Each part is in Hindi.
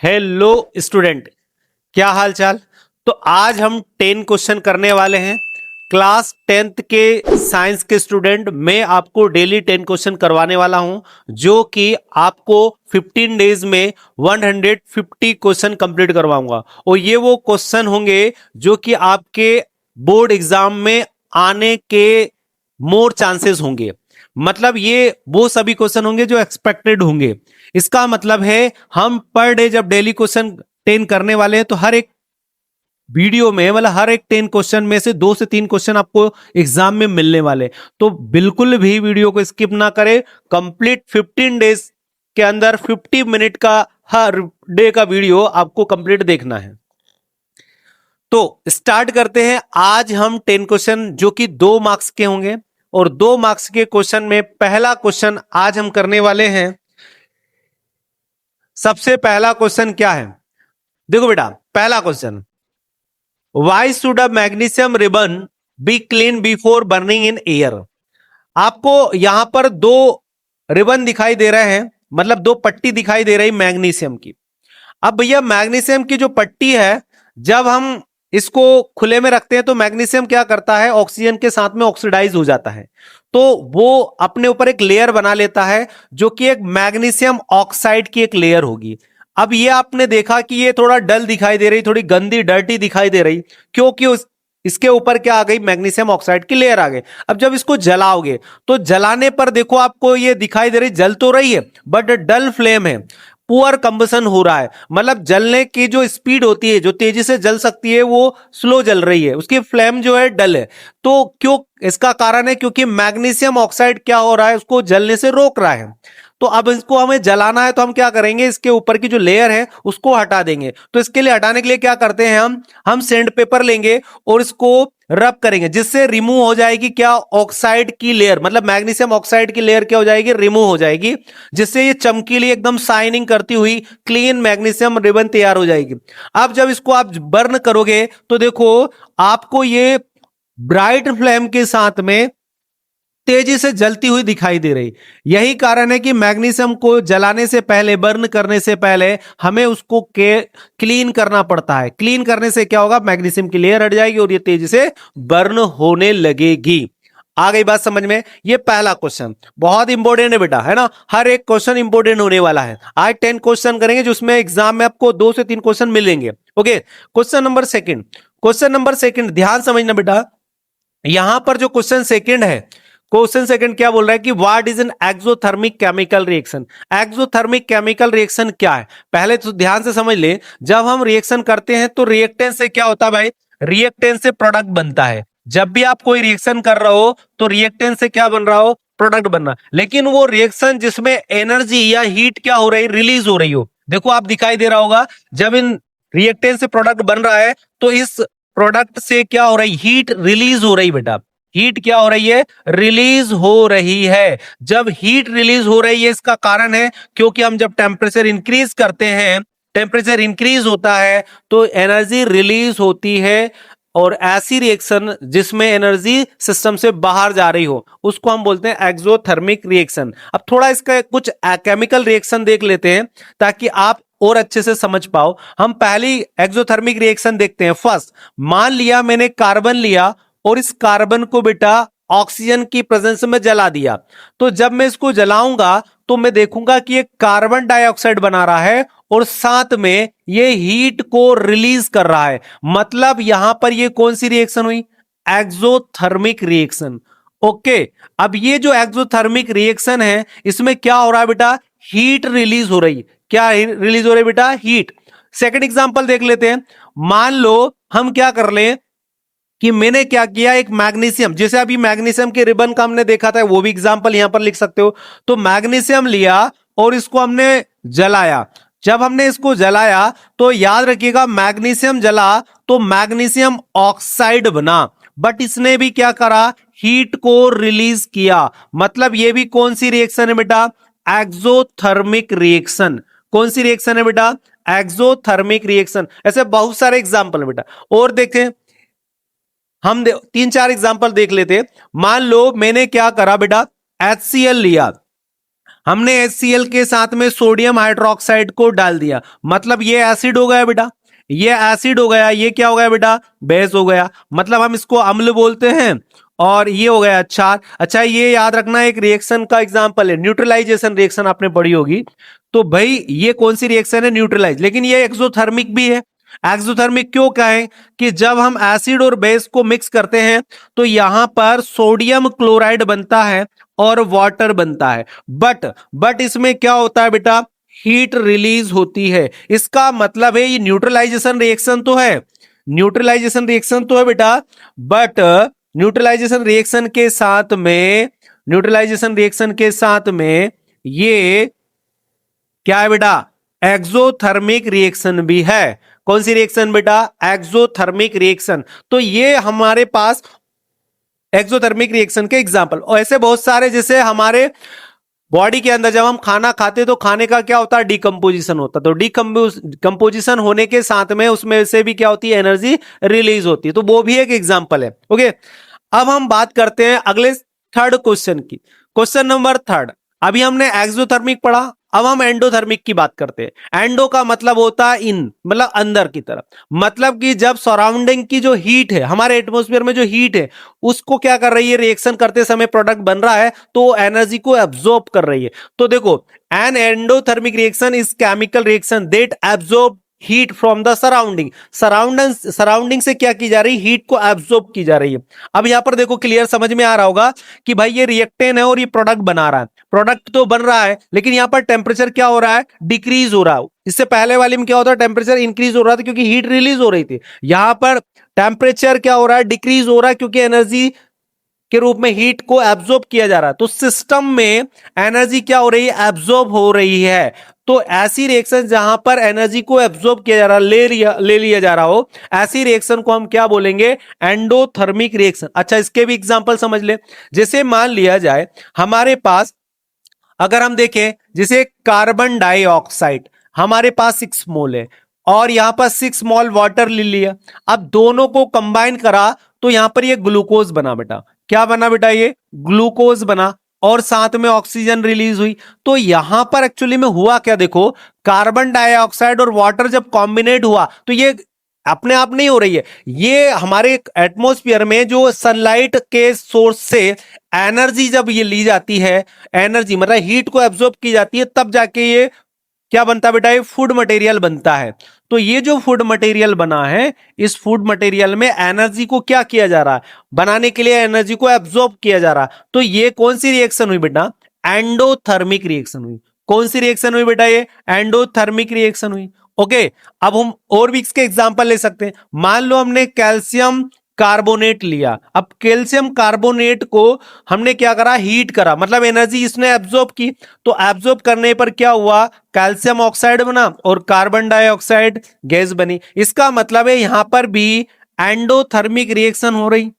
हेलो स्टूडेंट, क्या हाल चाल। तो आज हम 10 क्वेश्चन करने वाले हैं। क्लास 10th के साइंस के स्टूडेंट, मैं आपको डेली 10 क्वेश्चन करवाने वाला हूं, जो कि आपको 15 डेज में 150 क्वेश्चन कंप्लीट करवाऊंगा। और ये वो क्वेश्चन होंगे जो कि आपके बोर्ड एग्जाम में आने के मोर चांसेस होंगे। मतलब ये वो सभी क्वेश्चन होंगे जो एक्सपेक्टेड होंगे। इसका मतलब है हम पर डे जब डेली क्वेश्चन 10 करने वाले हैं, तो हर एक वीडियो में मतलब हर एक 10 क्वेश्चन में से 2 से 3 क्वेश्चन आपको एग्जाम में मिलने वाले। तो बिल्कुल भी वीडियो को स्किप ना करें। कंप्लीट 15 डेज के अंदर 50 मिनट का हर डे का वीडियो आपको कंप्लीट देखना है। तो स्टार्ट करते हैं। आज हम 10 क्वेश्चन जो कि 2 मार्क्स के होंगे, और 2 मार्क्स के क्वेश्चन में पहला क्वेश्चन आज हम करने वाले हैं। सबसे पहला क्वेश्चन क्या है, देखो बेटा, पहला question, why should a magnesium ribbon be clean before burning in air. आपको यहां पर 2 रिबन दिखाई दे रहे हैं, मतलब 2 पट्टी दिखाई दे रही मैग्नीशियम की। अब भैया मैग्नीशियम की जो पट्टी है, जब हम इसको खुले में रखते हैं तो मैग्नीशियम क्या करता है, ऑक्सीजन के साथ में ऑक्सीडाइज हो जाता है। तो वो अपने ऊपर एक लेयर बना लेता है, जो कि एक मैग्नीशियम ऑक्साइड की एक लेयर होगी। अब ये आपने देखा कि ये थोड़ा डल दिखाई दे रही, थोड़ी गंदी डर्टी दिखाई दे रही, क्योंकि इसके ऊपर क्या आ गई, मैग्नीशियम ऑक्साइड की लेयर आ गई। अब जब इसको जलाओगे तो जलाने पर देखो आपको ये दिखाई दे रही, जल तो रही है बट डल फ्लेम है, पुअर कंबसन हो रहा है। मतलब जलने की जो स्पीड होती है, जो तेजी से जल सकती है, वो स्लो जल रही है, उसकी फ्लेम जो है डल है। तो क्यों, इसका कारण है क्योंकि मैग्नीशियम ऑक्साइड क्या हो रहा है, उसको जलने से रोक रहा है। तो अब इसको हमें जलाना है, तो हम क्या करेंगे, इसके ऊपर की जो लेयर है उसको हटा देंगे। तो इसके लिए हटाने के लिए क्या करते हैं, हम सैंड पेपर लेंगे और इसको रब करेंगे, जिससे रिमूव हो जाएगी क्या, ऑक्साइड की लेयर, मतलब मैग्नीशियम ऑक्साइड की लेयर क्या हो जाएगी, रिमूव हो जाएगी, जिससे ये चमकीली एकदम शाइनिंग करती हुई क्लीन मैग्नीशियम रिबन तैयार हो जाएगी। अब जब इसको आप बर्न करोगे तो देखो आपको ये ब्राइट फ्लेम के साथ में तेजी से जलती हुई दिखाई दे रही। यही कारण है कि मैग्नीशियम को जलाने से पहले, बर्न करने से पहले हमें उसको क्लीन करना पड़ता है। क्लीन करने से क्या होगा, मैग्नीशियम की लेयर हट जाएगी और ये तेजी से बर्न होने लगेगी। आ गई बात समझ में। ये पहला क्वेश्चन बहुत इंपॉर्टेंट है बेटा, है ना। हर एक क्वेश्चन इंपॉर्टेंट होने वाला है। आज 10 क्वेश्चन करेंगे, जिसमें एग्जाम में आपको 2 से 3 क्वेश्चन मिलेंगे। Okay, question number second. Question number second ध्यान समझना बेटा। यहां पर जो क्वेश्चन सेकंड है, क्वेश्चन सेकंड क्या बोल रहा है कि what is an exothermic chemical reaction. Exothermic chemical reaction क्या है, पहले तो ध्यान से समझ ले। जब हम रिएक्शन करते हैं तो रिएक्टेंस से क्या होता है भाई, रिएक्टेंस से प्रोडक्ट बनता है। जब भी आप कोई रिएक्शन कर रहे हो तो रिएक्टेंस से क्या बन रहा हो, प्रोडक्ट बन रहा। लेकिन वो रिएक्शन जिसमें एनर्जी या हीट क्या हो रही, रिलीज हो रही हो, देखो आप दिखाई दे रहा होगा, जब इन रिएक्टेंस से प्रोडक्ट बन रहा है तो इस प्रोडक्ट से क्या हो रही, हीट रिलीज हो रही बेटा। हीट क्या हो रही है, रिलीज हो रही है। जब हीट रिलीज हो रही है, इसका कारण है क्योंकि हम जब टेम्परेचर इंक्रीज करते हैं, टेम्परेचर इंक्रीज होता है तो एनर्जी रिलीज होती है। और ऐसी रिएक्शन जिसमें एनर्जी सिस्टम से बाहर जा रही हो, उसको हम बोलते हैं एक्सोथर्मिक रिएक्शन। अब थोड़ा इसका कुछ केमिकल रिएक्शन देख लेते हैं, ताकि आप और अच्छे से समझ पाओ। हम पहली एक्सोथर्मिक रिएक्शन देखते हैं। फर्स्ट, मान लिया मैंने कार्बन लिया और इस कार्बन को बेटा ऑक्सीजन की प्रेजेंस में जला दिया। तो जब मैं इसको जलाऊंगा तो मैं देखूंगा कि ये कार्बन डाइऑक्साइड बना रहा है और साथ में ये हीट को रिलीज कर रहा है। मतलब यहां पर ये कौन सी रिएक्शन हुई, एक्सोथर्मिक रिएक्शन। ओके, अब ये जो एक्सोथर्मिक रिएक्शन है, इसमें क्या हो रहा है बेटा, हीट रिलीज हो रही। क्या रिलीज हो रही है बेटा, हीट। सेकंड एग्जांपल देख लेते हैं। मान लो हम क्या कर ले कि मैंने क्या किया, एक मैग्नीशियम, जैसे अभी मैग्नीशियम के रिबन का हमने देखा था, वो भी एग्जांपल यहां पर लिख सकते हो। तो मैग्नीशियम लिया और इसको हमने जलाया। जब हमने इसको जलाया तो याद रखिएगा, मैग्नीशियम जला तो मैग्नीशियम ऑक्साइड बना, बट इसने भी क्या करा, हीट को रिलीज किया। मतलब ये भी कौन सी रिएक्शन है बेटा, एक्सोथर्मिक रिएक्शन। कौन सी रिएक्शन है बेटा, एक्सोथर्मिक रिएक्शन। ऐसे बहुत सारे एग्जांपल है बेटा। और देखें, हम 3-4 एग्जांपल देख लेते। मान लो मैंने क्या करा बेटा, HCl लिया। हमने HCl के साथ में सोडियम हाइड्रोक्साइड को डाल दिया, मतलब ये एसिड हो गया बेटा, ये एसिड हो गया, ये क्या हो गया बेटा, बेस हो गया, मतलब हम इसको अम्ल बोलते हैं, और ये हो गया क्षार। अच्छा ये याद रखना एक रिएक्शन का एग्जांपल है, न्यूट्रलाइजेशन रिएक्शन आपने पढ़ी होगी, तो भाई ये कौन सी रिएक्शन है, न्यूट्रलाइज, लेकिन ये एक्सोथर्मिक भी है। एक्सोथर्मिक क्यों कहें कि जब हम एसिड और बेस को मिक्स करते हैं तो यहां पर सोडियम क्लोराइड बनता है और वाटर बनता है, बट इसमें क्या होता है बेटा, हीट रिलीज होती है। इसका मतलब है ये न्यूट्रलाइजेशन रिएक्शन तो है, न्यूट्रलाइजेशन रिएक्शन तो है बेटा, बट न्यूट्रलाइजेशन रिएक्शन के साथ में, न्यूट्रलाइजेशन रिएक्शन के साथ में ये क्या है बेटा, एक्सोथर्मिक रिएक्शन भी है। कौन सी रिएक्शन बेटा, एक्सोथर्मिक रिएक्शन। तो ये हमारे पास एक्सोथर्मिक रिएक्शन के एग्जांपल, और ऐसे बहुत सारे, जैसे हमारे बॉडी के अंदर जब हम खाना खाते तो खाने का क्या होता है, डिकम्पोजिशन होता है, तो डिकम्पोजिशन होने के साथ में उसमें से भी क्या होती है, एनर्जी रिलीज होती है, तो वो भी एक एग्जांपल है। ओके, अब हम बात करते हैं अगले थर्ड क्वेश्चन की। क्वेश्चन नंबर थर्ड, अभी हमने एक्सोथर्मिक पढ़ा, अब हम एंडोथर्मिक की बात करते हैं। एंडो का मतलब होता है इन, मतलब अंदर की तरफ, मतलब कि जब सराउंडिंग की जो हीट है, हमारे एटमॉस्फेयर में जो हीट है, उसको क्या कर रही है, रिएक्शन करते समय प्रोडक्ट बन रहा है तो एनर्जी को एब्जॉर्ब कर रही है। तो देखो, an endothermic reaction is chemical reaction that absorb heat from the surrounding से क्या की जा रही, हीट को एब्जॉर्ब की जा रही है। अब यहां पर देखो क्लियर समझ में आ रहा होगा कि भाई ये रिएक्टेंट है और ये प्रोडक्ट बना रहा है, प्रोडक्ट तो बन रहा है, लेकिन यहां पर टेम्परेचर क्या हो रहा है, डिक्रीज हो रहा है। इससे पहले वाले में क्या होता है, टेम्परेचर इंक्रीज हो रहा था क्योंकि हीट रिलीज हो रही थी, यहां पर टेम्परेचर क्या हो रहा है, डिक्रीज हो रहा है क्योंकि एनर्जी के रूप में हीट को एब्जॉर्ब किया जा रहा है। तो सिस्टम में एनर्जी क्या हो रही है, एब्जॉर्ब हो रही है। तो ऐसी रिएक्शन जहां पर एनर्जी को एब्जॉर्ब किया जा रहा है, ले लिया जा रहा हो, ऐसी रिएक्शन को हम क्या बोलेंगे, एंडोथर्मिक रिएक्शन। अच्छा इसके भी एग्जांपल समझ ले, जैसे मान लिया जाए हमारे पास, अगर हम देखें जैसे कार्बन डाइऑक्साइड हमारे पास 6 मोल है और यहां पर 6 मोल वाटर ले लिया, अब दोनों को कंबाइन करा तो यहां पर ये ग्लूकोज बना बेटा, क्या बना बेटा, ये ग्लूकोज बना, और साथ में ऑक्सीजन रिलीज हुई। तो यहां पर एक्चुअली में हुआ क्या, देखो कार्बन डाइऑक्साइड और वाटर जब कॉम्बिनेट हुआ तो ये अपने आप नहीं हो रही है, ये हमारे एटमॉस्फेयर में जो सनलाइट के सोर्स से एनर्जी जब ये ली जाती है, एनर्जी मतलब हीट को एब्जॉर्ब की जाती है, तब जाके ये क्या बनता है बेटा, ये फूड मटेरियल बनता है। तो ये जो फूड मटेरियल बना है, इस फूड मटेरियल में एनर्जी को क्या किया जा रहा है, बनाने के लिए एनर्जी को एब्जॉर्ब किया जा रहा है। तो ये कौन सी रिएक्शन हुई बेटा, एंडोथर्मिक रिएक्शन हुई। कौन सी रिएक्शन हुई बेटा, ये एंडोथर्मिक रिएक्शन हुई। ओके, अब हम और भी इसके एग्जांपल ले सकते हैं। मान लो हमने कैल्शियम कार्बोनेट लिया, अब कैल्शियम कार्बोनेट को हमने क्या करा, हीट करा, मतलब एनर्जी इसने एब्जॉर्ब की, तो एब्जॉर्ब करने पर क्या हुआ, कैल्शियम ऑक्साइड बना और कार्बन डाइऑक्साइड गैस बनी। इसका मतलब है यहां पर भी एंडोथर्मिक रिएक्शन हो रही,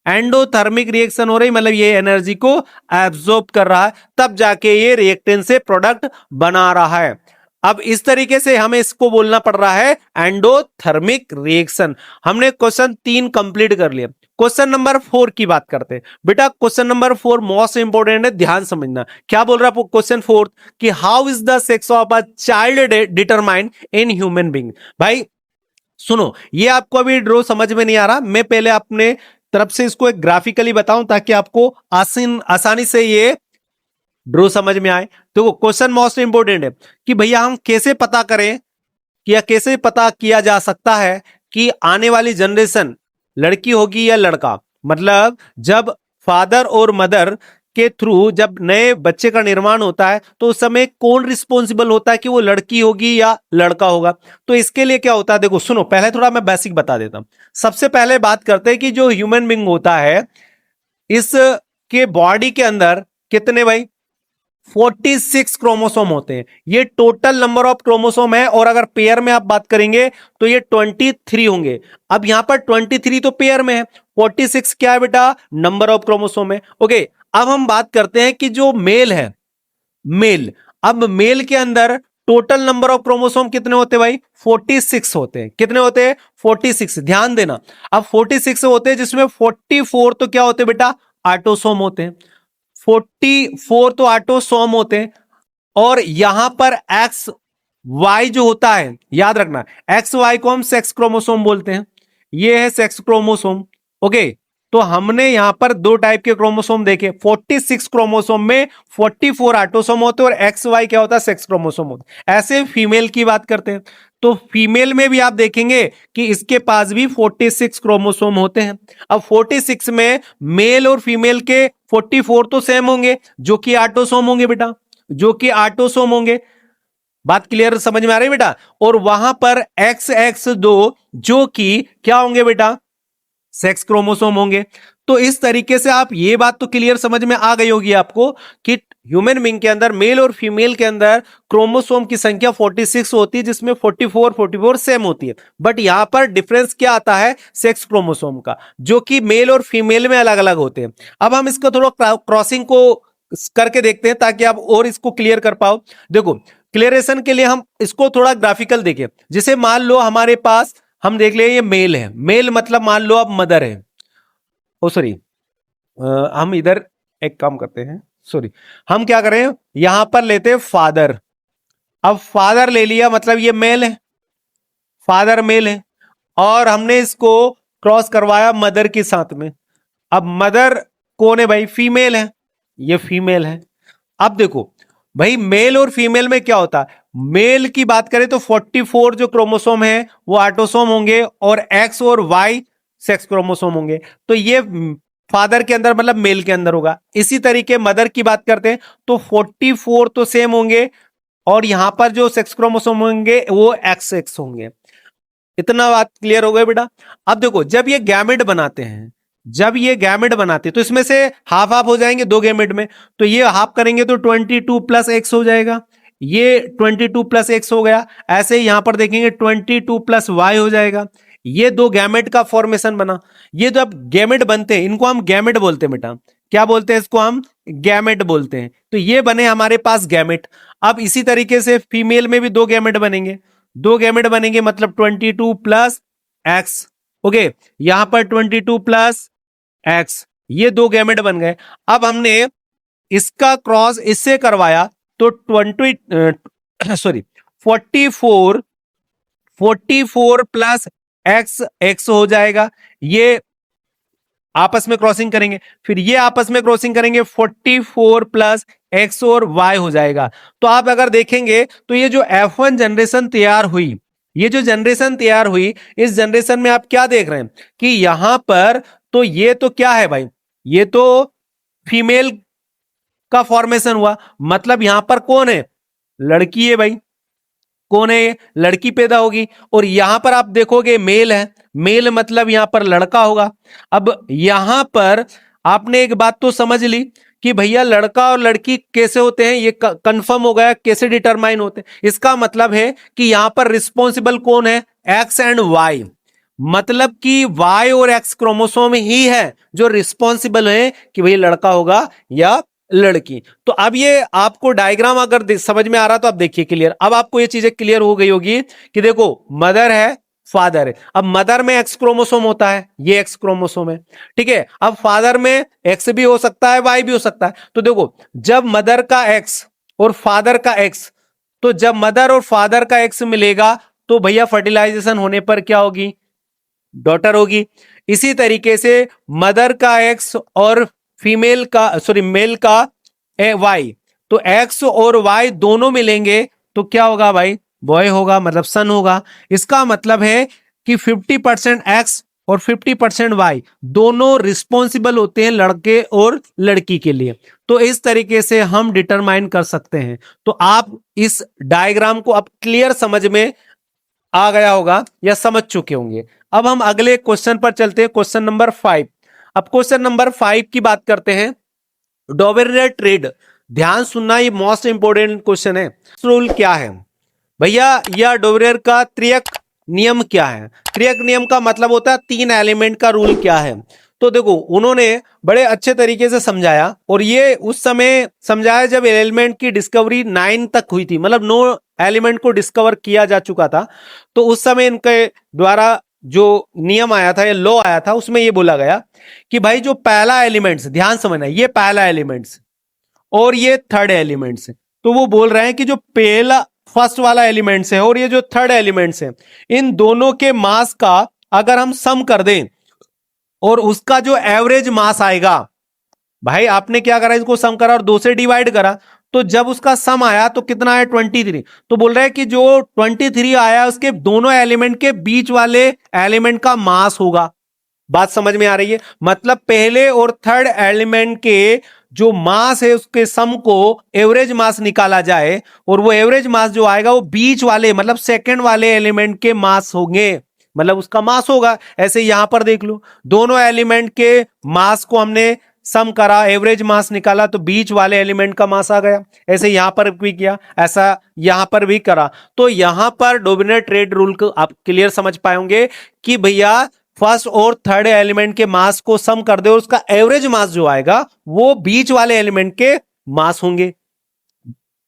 एंडोथर्मिक रिएक्शन हो रही, मतलब ये एनर्जी को एब्जॉर्ब कर रहा है, तब जाके ये रिएक्टेंट से प्रोडक्ट बना रहा है। अब इस तरीके से हमें इसको बोलना पड़ रहा है एंडोथर्मिक रिएक्शन। हमने क्वेश्चन 3 कंप्लीट कर लिया। क्वेश्चन नंबर 4 की बात करते हैं बेटा। क्वेश्चन नंबर 4 मोस्ट इंपोर्टेंट है, ध्यान समझना। क्या बोल रहा है क्वेश्चन 4 कि how is the sex of a child determined in human being. भाई सुनो, ये आपको अभी ड्रॉ समझ में नहीं आ रहा, मैं पहले अपने तरफ से इसको एक ग्राफिकली बताऊं ताकि आपको आसानी से ये ड्रॉ समझ में आए। तो क्वेश्चन मोस्ट इंपोर्टेंट है कि भैया हम कैसे पता करें कि या कैसे पता किया जा सकता है कि आने वाली जनरेशन लड़की होगी या लड़का, मतलब जब फादर और मदर के थ्रू जब नए बच्चे का निर्माण होता है तो उस समय कौन रिस्पॉन्सिबल होता है कि वो लड़की होगी या लड़का होगा। तो इसके लिए क्या होता है, देखो सुनो, पहले थोड़ा मैं बेसिक बता देता हूं। सबसे पहले बात करते हैं कि जो ह्यूमन बीइंग होता है, इसके बॉडी के अंदर कितने भाई 46 क्रोमोसोम होते हैं, ये टोटल नंबर ऑफ क्रोमोसोम है, और अगर पेयर में आप बात करेंगे तो ये 23 होंगे। अब यहां पर 23 तो पेयर में है, 46 क्या है बेटा, नंबर ऑफ क्रोमोसोम है। ओके, अब हम बात करते हैं कि जो मेल है, मेल, अब मेल के अंदर टोटल नंबर ऑफ क्रोमोसोम कितने होते हैं भाई, 46 होते हैं। कितने होते हैं, 46। ध्यान देना, अब 46 होते हैं जिसमें 44 तो क्या होते हैं बेटा, ऑटोसोम होते हैं। 44 तो ऑटोसोम होते हैं। और यहां पर एक्स वाई जो होता है, याद रखना, एक्स वाई को हम सेक्स क्रोमोसोम बोलते हैं, ये है सेक्स क्रोमोसोम। ओके, तो हमने यहां पर दो टाइप के क्रोमोसोम देखे, 46 क्रोमोसोम में 44 ऑटोसोम होते हैं और एक्स वाई क्या होता है, सेक्स क्रोमोसोम होता है। ऐसे फीमेल की बात करते हैं तो फीमेल में भी आप देखेंगे कि इसके पास भी 46 क्रोमोसोम होते हैं। अब 46 में मेल और फीमेल के 44 तो सेम होंगे, जो कि ऑटोसोम होंगे बेटा, जो कि ऑटोसोम होंगे। बात क्लियर समझ में आ रही है बेटा? और वहां पर XX2 जो कि क्या होंगे बेटा, सेक्स क्रोमोसोम होंगे। तो इस तरीके से आप ये बात तो क्लियर समझ में आ गई होगी आपको कि ह्यूमन बीइंग के अंदर मेल और फीमेल के अंदर क्रोमोसोम की संख्या 46 होती है, जिसमें 44 सेम होती है। बट यहां पर डिफरेंस क्या आता है, सेक्स क्रोमोसोम का, जो कि मेल और फीमेल में अलग अलग होते हैं। अब हम इसको थोड़ा क्रॉसिंग को करके देखते हैं ताकि आप और इसको क्लियर कर पाओ। देखो, क्लियरेशन के लिए हम इसको थोड़ा ग्राफिकल देखें। जैसे मान लो हमारे पास, हम देख ले ये मेल है, मेल मतलब मान लो अब मदर है, ओ सॉरी, हम इधर एक काम करते हैं, सॉरी, हम क्या करें, यहां पर लेते हैं फादर। अब फादर ले लिया, मतलब ये मेल है, फादर मेल है, और हमने इसको क्रॉस करवाया मदर के साथ में। अब मदर कौन है भाई, फीमेल है, ये फीमेल है। अब देखो भाई, मेल और फीमेल में क्या होता है, मेल की बात करें तो 44 जो क्रोमोसोम है वो ऑटोसोम होंगे और एक्स और वाई सेक्स क्रोमोसोम होंगे। तो ये फादर के अंदर मतलब मेल के अंदर होगा। इसी तरीके मदर की बात करते हैं तो 44 तो सेम होंगे और यहां पर जो सेक्स क्रोमोसोम होंगे वो एक्स एक्स होंगे। इतना बात क्लियर हो गया बेटा? अब देखो, जब ये गैमेट बनाते हैं, जब ये गैमेट बनाते हैं तो इसमें से हाफ हाफ हो जाएंगे दो गैमेट में, तो ये हाफ करेंगे तो 22 प्लस एक्स हो जाएगा, ये 22 प्लस एक्स हो गया। ऐसे ही यहां पर देखेंगे 22 प्लस वाई हो जाएगा। ये दो गैमेट का फॉर्मेशन बना। ये जब गैमेट बनते हैं इनको हम गैमेट बोलते हैं बेटा। क्या बोलते हैं इसको हम? गैमेट बोलते हैं। तो ये बने हमारे पास गैमेट। अब इसी तरीके से फीमेल में भी दो गैमेट बनेंगे, दो गैमेट बनेंगे, मतलब 22 प्लस एक्स। ओके, यहां पर 22 प्लस एक्स, ये दो गैमेट बन गए। अब हमने इसका क्रॉस इससे करवाया तो 20 सॉरी 44 44 प्लस एक्स एक्स हो जाएगा। ये आपस में क्रॉसिंग करेंगे, फिर ये आपस में क्रॉसिंग करेंगे, 44 प्लस एक्स और वाई हो जाएगा। तो आप अगर देखेंगे तो ये जो F1 जनरेशन तैयार हुई, ये जो जनरेशन तैयार हुई, इस जनरेशन में आप क्या देख रहे हैं कि यहां पर तो ये तो क्या है भाई, ये तो फीमेल का फॉर्मेशन हुआ, मतलब यहां पर कौन है, लड़की है भाई। कौन है ये, लड़की पैदा होगी। और यहां पर आप देखोगे मेल है, मेल मतलब यहां पर लड़का होगा। अब यहां पर आपने एक बात तो समझ ली कि भैया लड़का और लड़की कैसे होते हैं, ये कंफर्म हो गया, कैसे डिटरमाइन होते हैं। इसका मतलब है कि यहां पर रिस्पॉन्सिबल कौन है, एक्स एंड वाई, मतलब कि वाई और एक्स क्रोमोसोम ही है जो रिस्पॉन्सिबल है कि भैया लड़का होगा या लड़की। तो अब ये आपको डायग्राम अगर समझ में आ रहा तो आप देखिए क्लियर। अब आपको ये चीजें क्लियर हो गई होगी कि देखो मदर है, फादर है। अब मदर में एक्स क्रोमोसोम होता है, ये एक्स क्रोमोसोम है, ठीक है। अब फादर में एक्स भी हो सकता है, वाई भी हो सकता है। तो देखो, जब मदर का एक्स और फादर का एक्स, तो जब मदर और फादर का एक्स मिलेगा तो भैया फर्टिलाइजेशन होने पर क्या होगी, डॉटर होगी। इसी तरीके से मदर का एक्स और फीमेल का, सॉरी मेल का वाई, तो एक्स और वाई दोनों मिलेंगे तो क्या होगा भाई, बॉय होगा, मतलब सन होगा। इसका मतलब है कि 50% एक्स और 50% वाई दोनों रिस्पॉन्सिबल होते हैं लड़के और लड़की के लिए। तो इस तरीके से हम डिटरमाइन कर सकते हैं। तो आप इस डायग्राम को अब क्लियर समझ में आ गया होगा या समझ चुके होंगे। अब हम अगले क्वेश्चन पर चलते हैं, क्वेश्चन नंबर 5। अब क्वेश्चन नंबर 5 की बात करते हैं, डोबेरियर ट्रेड। ध्यान सुनना, ये मोस्ट इंपोर्टेंट क्वेश्चन है। रूल क्या है भैया, या डोबेरियर का त्रियक नियम क्या है? त्रियक नियम का मतलब होता है तीन एलिमेंट का रूल क्या है। तो देखो, उन्होंने बड़े अच्छे तरीके से समझाया, और ये उस समय समझाया जब एलिमेंट की डिस्कवरी 9 तक हुई थी, मतलब 9 एलिमेंट को डिस्कवर किया जा चुका था। तो उस समय इनके द्वारा जो नियम आया था या लॉ आया था, उसमें ये बोला गया कि भाई जो पहला एलिमेंट्स, ध्यान समझना, ये पहला एलिमेंट्स और ये थर्ड एलिमेंट्स, तो वो बोल रहे हैं कि जो पहला फर्स्ट वाला एलिमेंट्स है और ये जो थर्ड एलिमेंट्स है, इन दोनों के मास का अगर हम सम कर दें और उसका जो एवरेज मास आएगा, भाई आपने क्या करा, इसको सम करा और 2 से डिवाइड करा, तो जब उसका सम आया तो कितना है 23। तो बोल रहा है कि जो 23 आया उसके दोनों एलिमेंट के बीच वाले एलिमेंट का मास होगा। बात समझ में आ रही है? मतलब पहले और थर्ड एलिमेंट के जो मास है उसके सम को एवरेज मास निकाला जाए और वो एवरेज मास जो आएगा वो बीच वाले मतलब सेकंड वाले एलिमेंट के मास होंगे, मतलब उसका मास होगा। ऐसे यहां पर देख लो, दोनों एलिमेंट के मास को हमने सम करा, एवरेज मास निकाला तो बीच वाले एलिमेंट का मास आ गया। ऐसे यहां पर भी किया, ऐसा यहां पर भी करा। तो यहां पर डोमिनेट रेट रूल को आप क्लियर समझ पाएंगे कि भैया फर्स्ट और थर्ड एलिमेंट के मास को सम कर दो, उसका एवरेज मास जो आएगा वो बीच वाले एलिमेंट के मास होंगे।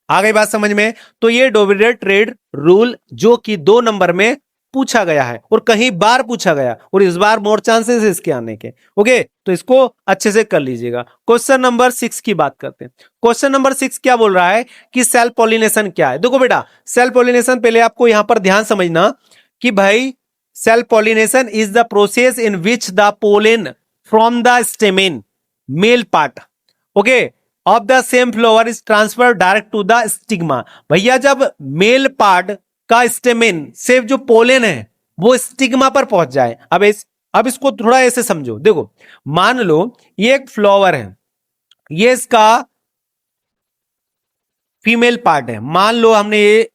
आ गई बात समझ में? तो ये डोमिनेट रेट रूल जो कि 2 नंबर में पूछा गया है और कहीं बार पूछा गया और इस बार मोर चांसेस है इसके आने के। ओके, तो इसको अच्छे से कर लीजिएगा। क्वेश्चन नंबर 6 की बात करते हैं। क्वेश्चन नंबर 6 क्या बोल रहा है कि सेल्फ पॉलिनेशन क्या है। देखो बेटा, सेल्फ पॉलिनेशन पहले आपको यहां पर ध्यान समझना कि भाई self pollination is the process in which the pollen from the stamen male part okay of the same flower is transfer direct to the stigma. भैया जब मेल पार्ट का स्टेमेन से जो पोलन है वो स्टिग्मा पर पहुंच जाए। अब इसको थोड़ा ऐसे समझो। देखो, मान लो ये एक फ्लावर है, ये इसका फीमेल पार्ट है। मान लो हमने ये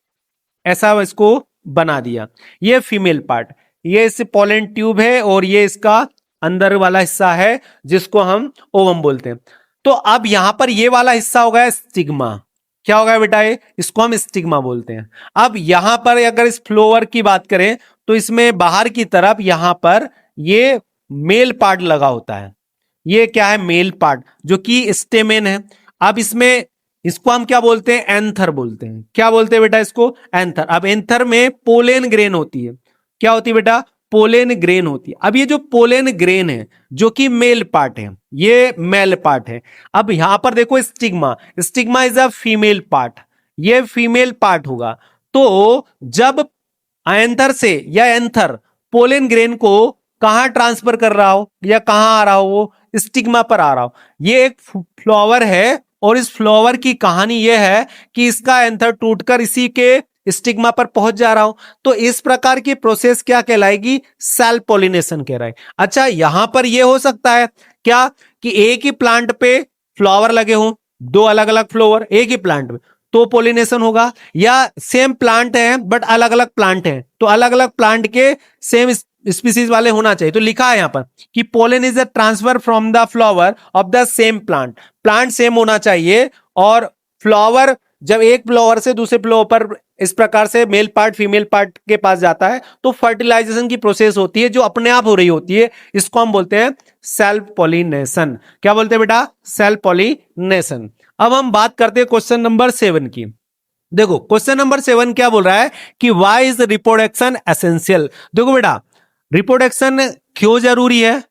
ऐसा इसको बना दिया, ये फीमेल पार्ट, ये इस पोलन ट्यूब है और ये इसका अंदर वाला हिस्सा है जिसको हम ओवम बोलते हैं। तो अब यहां पर ये वाला हिस्सा हो गया स्टिग्मा। क्या होगा बेटा? ये इसको हम स्टिग्मा बोलते हैं। अब यहां पर अगर इस फ्लावर की बात करें तो इसमें बाहर की तरफ यहां पर ये मेल पार्ट लगा होता है। ये क्या है? मेल पार्ट जो कि स्टेमेन है। अब इसमें इसको हम क्या बोलते हैं? एंथर बोलते हैं। क्या बोलते हैं बेटा इसको? एंथर। अब एंथर में पोलेन ग्रेन होती है। क्या होती है बेटा? पोलेन ग्रेन होती है। अब ये जो पोलेन ग्रेन है जो कि मेल पार्ट है, ये मेल पार्ट है। अब यहां पर देखो stigma, stigma is a female part, ये फीमेल पार्ट होगा। तो जब एंथर से या एंथर पोलेन ग्रेन को कहां ट्रांसफर कर रहा हो या कहां आ रहा हो, वो स्टिग्मा पर आ रहा हो। ये एक फ्लावर है और इस फ्लावर की कहानी यह है कि इसका एंथर टूटकर इसी के स्टिग्मा पर पहुंच जा रहा हो। तो इस प्रकार की प्रोसेस क्या कहलाएगी? सेल्फ पॉलिनेशन कह रहा है। अच्छा, यहां पर यह हो सकता है क्या कि एक ही प्लांट पे फ्लावर लगे हों, 2 अलग अलग फ्लावर एक ही प्लांट में, तो पॉलिनेशन होगा। या सेम प्लांट है बट अलग अलग प्लांट है, तो अलग अलग प्लांट के सेम स्पीसीज वाले होना चाहिए। तो लिखा है यहां पर कि pollen is a transfer from the flower of the same plant. Plant same होना चाहिए और फ्लावर जब एक फ्लावर से दूसरे फ्लावर पर इस प्रकार से मेल पार्ट फीमेल पार्ट के पास जाता है तो फर्टिलाइजेशन की प्रोसेस होती है जो अपने आप हो रही होती है। इसको हम बोलते हैं सेल्फ पॉलिनेशन। क्या बोलते हैं बेटा? Self pollination. अब हम बात करते हैं क्वेश्चन नंबर 7 की। देखो, क्वेश्चन नंबर 7 क्या बोल रहा है कि व्हाई इज रिप्रोडक्शन एसेंशियल। देखो बेटा, रिप्रोडक्शन क्यों जरूरी है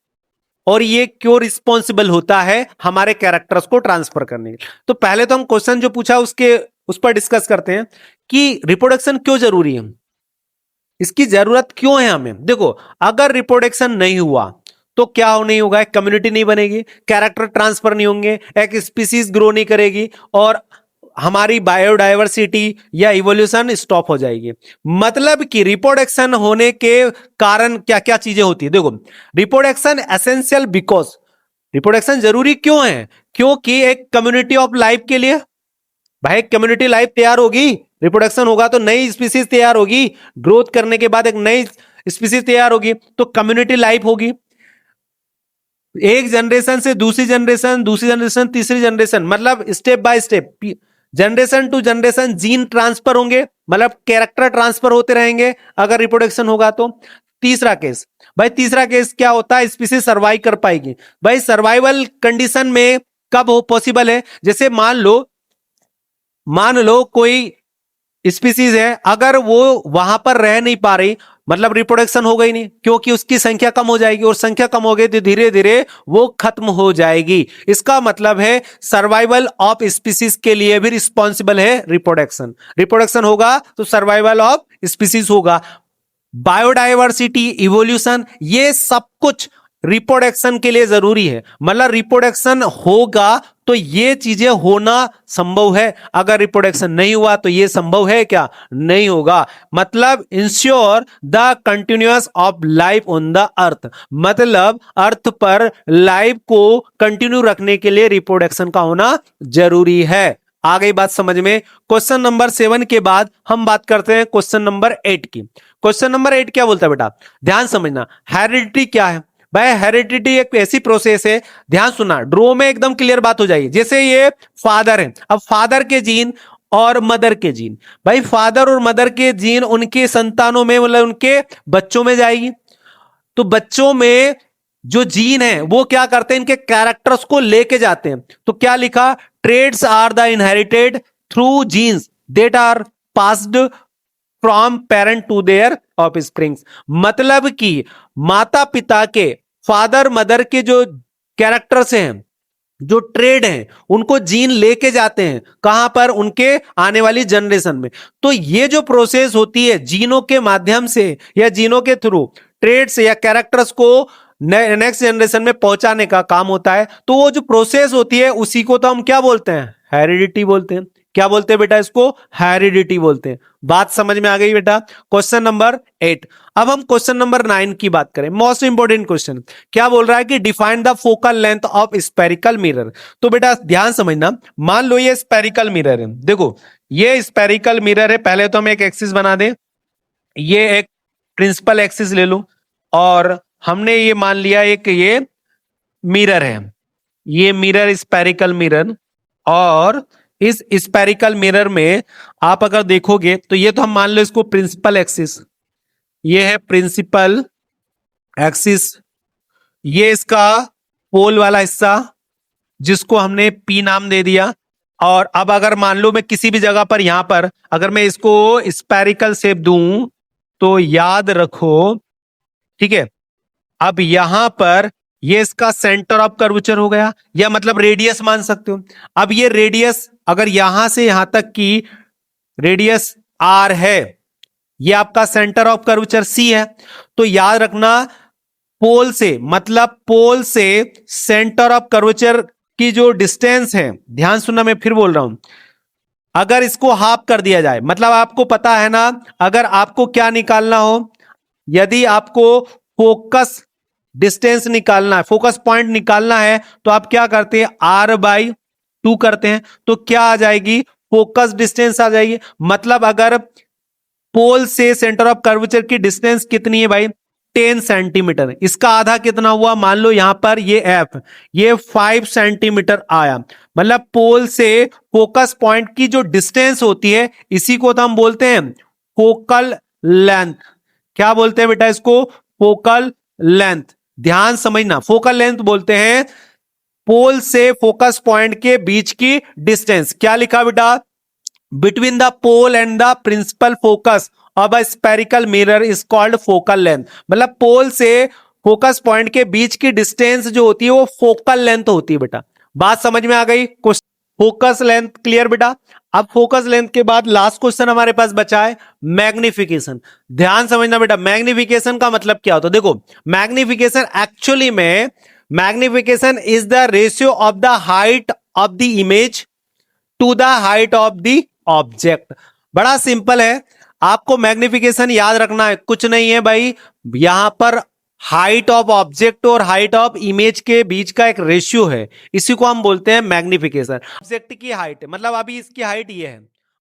और ये क्यों रिस्पॉन्सिबल होता है हमारे कैरेक्टर्स को ट्रांसफर करने के। तो पहले तो हम क्वेश्चन जो पूछा उस पर डिस्कस करते हैं कि रिप्रोडक्शन क्यों जरूरी है, इसकी जरूरत क्यों है हमें। देखो, अगर रिप्रोडक्शन नहीं हुआ तो क्या नहीं होगा? एक कम्युनिटी नहीं बनेगी, कैरेक्टर ट्रांसफर नहीं होंगे, एक स्पीसीज ग्रो नहीं करेगी और हमारी बायोडायवर्सिटी या इवोल्यूशन स्टॉप हो जाएगी। मतलब कि रिप्रोडक्शन होने के कारण क्या क्या चीजें होती है। देखो, रिप्रोडक्शन एसेंशियल बिकॉज, रिप्रोडक्शन जरूरी क्यों है? क्योंकि एक कम्युनिटी ऑफ लाइफ के लिए, भाई कम्युनिटी लाइफ तैयार होगी, रिप्रोडक्शन होगा तो नई स्पीसीज तैयार होगी, ग्रोथ करने के बाद एक नई स्पीसीज तैयार होगी तो कम्युनिटी लाइफ होगी। एक जनरेशन से दूसरी जनरेशन, दूसरी जनरेशन तीसरी जनरेशन, मतलब step by step, generation to generation gene transfer होंगे, मतलब कैरेक्टर ट्रांसफर होते रहेंगे अगर रिप्रोडक्शन होगा तो। तीसरा केस, भाई तीसरा केस क्या होता है? स्पीसीज सर्वाइव कर पाएगी। भाई सर्वाइवल कंडीशन में कब हो पॉसिबल है? जैसे मान लो कोई स्पीसीज है, अगर वो वहां पर रह नहीं पा रही, मतलब रिप्रोडक्शन हो गई नहीं, क्योंकि उसकी संख्या कम हो जाएगी, और संख्या कम हो गई तो धीरे धीरे वो खत्म हो जाएगी। इसका मतलब है सर्वाइवल ऑफ स्पीसीज के लिए भी रिस्पॉन्सिबल है रिप्रोडक्शन। रिप्रोडक्शन होगा तो सर्वाइवल ऑफ स्पीसीज होगा। बायोडाइवर्सिटी, इवोल्यूशन, ये सब कुछ रिप्रोडक्शन के लिए जरूरी है। मतलब रिप्रोडक्शन होगा तो ये चीजें होना संभव है, अगर रिप्रोडक्शन नहीं हुआ तो ये संभव है क्या? नहीं होगा। मतलब ensure the continuous of life on the earth, मतलब अर्थ पर लाइफ को कंटिन्यू रखने के लिए रिप्रोडक्शन का होना जरूरी है। आ गई बात समझ में? क्वेश्चन नंबर 7 के बाद हम बात करते हैं क्वेश्चन नंबर 8 की। क्वेश्चन नंबर 8 क्या बोलता है बेटा, ध्यान समझना। हेरिडिटी क्या है भाई? हेरिडिटी एक ऐसी प्रोसेस है, ध्यान सुनना, ड्रो में एकदम क्लियर बात हो जाएगी। जैसे ये फादर है, अब फादर के जीन और मदर के जीन, भाई फादर और मदर के जीन उनके संतानों में, मतलब उनके बच्चों में जाएगी। तो बच्चों में जो जीन है वो क्या करते हैं, इनके कैरेक्टर्स को लेके जाते हैं। तो क्या लिखा, traits are the inherited through genes that are passed from parent to their offsprings. मतलब कि माता पिता के, फादर मदर के जो कैरेक्टर्स हैं, जो ट्रेड हैं, उनको जीन लेके जाते हैं कहां पर, उनके आने वाली जनरेशन में। तो ये जो प्रोसेस होती है जीनों के माध्यम से या जीनों के थ्रू ट्रेड्स या कैरेक्टर्स को नेक्स्ट जनरेशन में पहुंचाने का काम होता है। तो वो जो प्रोसेस होती है उसी को तो हम क्या बोलते हैं, हेरिडिटी बोलते हैं। क्या बोलते हैं बेटा इसको? हेरिडिटी बोलते हैं। बात समझ में आ गई बेटा? Question number 8। अब हम क्वेश्चन नंबर 9 की बात करें, मोस्ट इंपोर्टेंट क्वेश्चन। क्या बोल रहा है कि define the focal length of spherical mirror. तो बेटा ध्यान समझना, मान लो ये स्पेरिकल मिरर है, देखो ये स्पेरिकल मिरर है। पहले तो हम एक एक्सिस बना दें, ये एक प्रिंसिपल एक्सिस ले लो, और हमने ये मान लिया एक ये मिरर है, ये मिरर स्पेरिकल मिरर। और इस स्पेरिकल मिरर में आप अगर देखोगे तो ये तो हम मान लो इसको प्रिंसिपल एक्सिस, ये है प्रिंसिपल एक्सिस, ये इसका पोल वाला हिस्सा जिसको हमने पी नाम दे दिया। और अब अगर मान लो मैं किसी भी जगह पर, यहां पर अगर मैं इसको स्पेरिकल शेप दूं तो याद रखो, ठीक है, अब यहां पर ये इसका सेंटर ऑफ कर्वेचर हो गया, या मतलब रेडियस मान सकते हो। अब ये रेडियस अगर यहां से यहां तक की रेडियस आर है, ये आपका सेंटर ऑफ कर्वेचर सी है। तो याद रखना, पोल से, मतलब पोल से सेंटर ऑफ कर्वेचर की जो डिस्टेंस है, ध्यान सुनना मैं फिर बोल रहा हूं, अगर इसको हाफ कर दिया जाए, मतलब आपको पता है ना, अगर आपको क्या निकालना हो, यदि आपको फोकस डिस्टेंस निकालना है, फोकस पॉइंट निकालना है, तो आप क्या करते हैं, R/2 करते हैं। तो क्या आ जाएगी, फोकस डिस्टेंस आ जाएगी। मतलब अगर पोल से सेंटर ऑफ कर्वेचर की डिस्टेंस कितनी है भाई, 10 सेंटीमीटर, इसका आधा कितना हुआ, मान लो यहां पर ये एफ, ये 5 सेंटीमीटर आया। मतलब पोल से फोकस पॉइंट की जो डिस्टेंस होती है, इसी को तो हम बोलते हैं फोकल लेंथ। क्या बोलते हैं बेटा इसको? Focal length. ध्यान समझना, फोकल लेंथ बोलते हैं पोल से फोकस पॉइंट के बीच की डिस्टेंस। क्या लिखा बेटा, between the pole and the principal focus of a spherical mirror is called focal length. मतलब पोल से फोकस पॉइंट के बीच की डिस्टेंस जो होती है वो फोकल लेंथ होती है बेटा। बात समझ में आ गई? फोकस लेंथ क्लियर बेटा? अब फोकस लेंथ के बाद लास्ट क्वेश्चन हमारे पास बचा है मैग्निफिकेशन। ध्यान समझना बेटा, मैग्निफिकेशन का मतलब क्या होता है? देखो, मैग्निफिकेशन एक्चुअली में, magnification is the ratio of the height of the image to the height of the object. बड़ा सिंपल है, आपको मैग्निफिकेशन याद रखना है, कुछ नहीं है भाई, यहां पर हाइट ऑफ ऑब्जेक्ट और हाइट ऑफ इमेज के बीच का एक रेशियो है, इसी को हम बोलते हैं मैग्निफिकेशन। ऑब्जेक्ट की हाइट, मतलब अभी इसकी हाइट ये है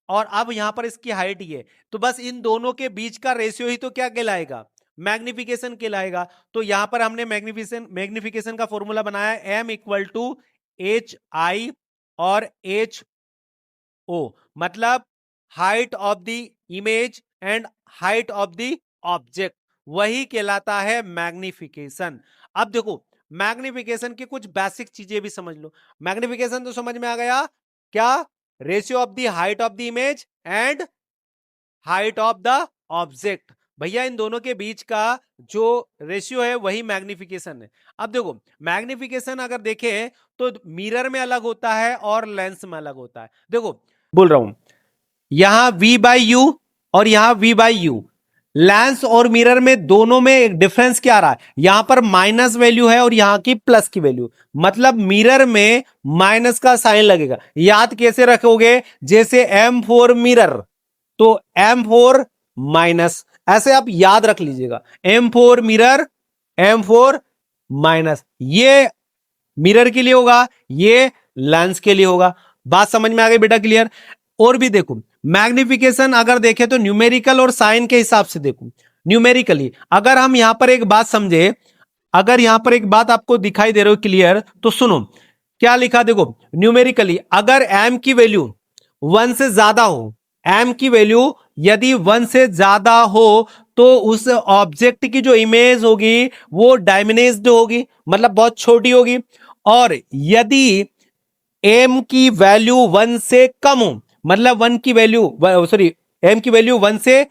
और अब यहां पर इसकी हाइट ये, तो बस इन दोनों के बीच का रेशियो ही तो क्या कहलाएगा, मैग्निफिकेशन कहलाएगा। तो यहां पर हमने मैग्निफिकेशन का फॉर्मूला बनाया है, M = और HO, मतलब height of the image and height of the object, वही कहलाता है मैग्निफिकेशन। अब देखो, मैग्निफिकेशन की कुछ बेसिक चीजें भी समझ लो। मैग्निफिकेशन तो समझ में आ गया, क्या, ratio of the height of the image and height of the object. भैया इन दोनों के बीच का जो रेशियो है वही मैग्निफिकेशन है। अब देखो मैग्निफिकेशन अगर देखें तो मिरर में अलग होता है और लेंस में अलग होता है। देखो बोल रहा हूं यहां v बाई यू और यहां v बाई यू, लेंस और मिरर में दोनों में एक डिफरेंस क्या आ रहा है, यहां पर माइनस वैल्यू है और यहां की प्लस की वैल्यू, मतलब मिरर में माइनस का साइन लगेगा। याद कैसे रखोगे, जैसे M4 मिरर तो M4 माइनस, ऐसे आप याद रख लीजिएगा। M4 मिरर, M4 माइनस, ये मिरर के लिए होगा, ये लेंस के लिए होगा। बात समझ में आ गई बेटा, क्लियर। और भी देखो मैग्निफिकेशन अगर देखें तो न्यूमेरिकल और साइन के हिसाब से देखो। न्यूमेरिकली अगर हम यहां पर एक बात समझे, अगर यहां पर एक बात आपको दिखाई दे रही हो क्लियर, तो सुनो क्या लिखा, देखो न्यूमेरिकली अगर m की वैल्यू 1 से ज्यादा हो, m की वैल्यू यदि 1 से ज्यादा हो तो उस ऑब्जेक्ट की जो इमेज होगी वो डायमिनिज्ड होगी, मतलब बहुत छोटी होगी। और यदि m की वैल्यू 1 से कम हो, मतलब 1 की वैल्यू सॉरी m की वैल्यू 1 से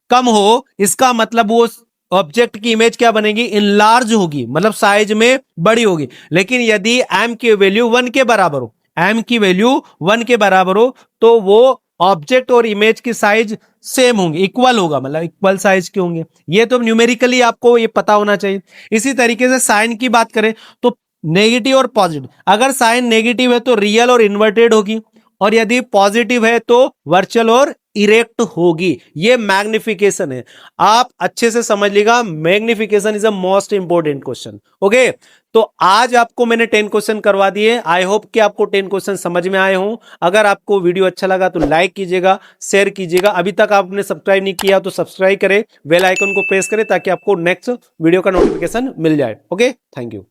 कम हो, इसका मतलब वो ऑब्जेक्ट की इमेज क्या बनेगी, इनलार्ज होगी, मतलब साइज में बड़ी होगी। लेकिन यदि m की वैल्यू 1 के बराबर हो, m की वैल्यू 1 के बराबर हो तो वो ऑब्जेक्ट और इमेज की साइज सेम होंगे, इक्वल होगा, मतलब इक्वल साइज के होंगे। ये तो न्यूमेरिकली आपको ये पता होना चाहिए। इसी तरीके से साइन की बात करें तो नेगेटिव और पॉजिटिव, अगर साइन नेगेटिव है तो रियल और इन्वर्टेड होगी, और यदि पॉजिटिव है तो वर्चुअल और इरेक्ट होगी। ये मैग्निफिकेशन है, आप अच्छे से समझ लीजिएगा। Magnification is a most important question. Okay, तो आज आपको मैंने 10 क्वेश्चन करवा दिए। आई होप कि आपको 10 क्वेश्चन समझ में आए हों। अगर आपको वीडियो अच्छा लगा तो लाइक कीजिएगा, शेयर कीजिएगा। अभी तक आपने सब्सक्राइब नहीं किया तो सब्सक्राइब करें, बेल आइकन को प्रेस करें ताकि आपको नेक्स्ट वीडियो का नोटिफिकेशन मिल जाए। Okay, thank you.